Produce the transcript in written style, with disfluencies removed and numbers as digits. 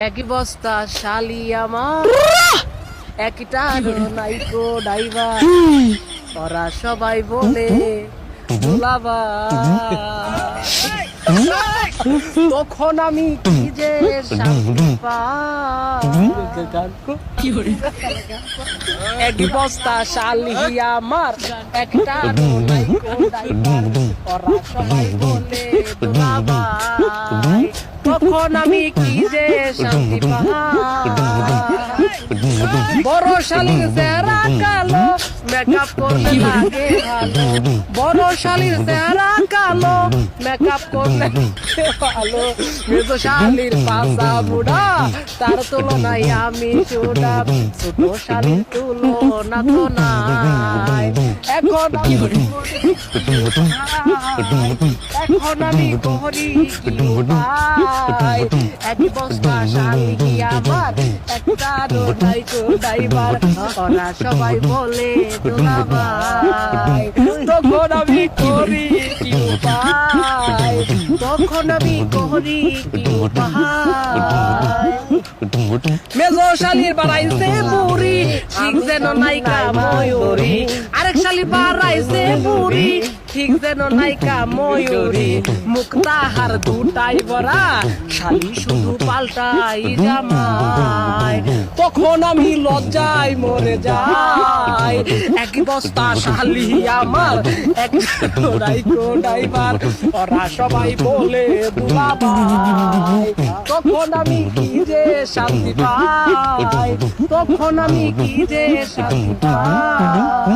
একই বস্তা শালি আমার একটা নাইকো ডাইবা ওরা সবাই বলে দুলাবা তখন আমি কি যে শান্তি পাই একই বস্তা শালি আমার একটা নাইকো ডাইবা ওরা সবাই বলে দুলাবা তখন আমি কি যে শান্তি পাই বড় শালির চেহারা কালো মেকআপ করলে লাগে ভালো বড় শালির চেহারা কালো মেকআপ করলে ভালো মেজো শালির পাশা বুড়া তার তুলনায় আমি চুড়া ছোট শালির তুলনা তো নাই এখন আমি করি এক বস্তা শালি আমার একটা নাইকো ডাইবার ওরা সবাই বলে দুলাভাই তখন আমি করি কি উপায় তখন আমি করি কি উপায় মেজো শালির বাড়াইছে বুড়ি ঠিক যেন নায়িকা ময়ূরী আরেক শালি বাড়াইছে বুড়ি ঠিক যেন নায়িকা ময়ূরী মুক্তাহার দুটাই বড়া শালি শুধু পাল্টাই জামাই তখন আমি লজ্জায় মরে যাই এক বস্তা শালি আমার এক নাইকো ডাইবার ওরা সবাই বলে দুলাভাই তখন আমি কি যে শান্তি পাই তখন আমি কি যে শান্তি পাই।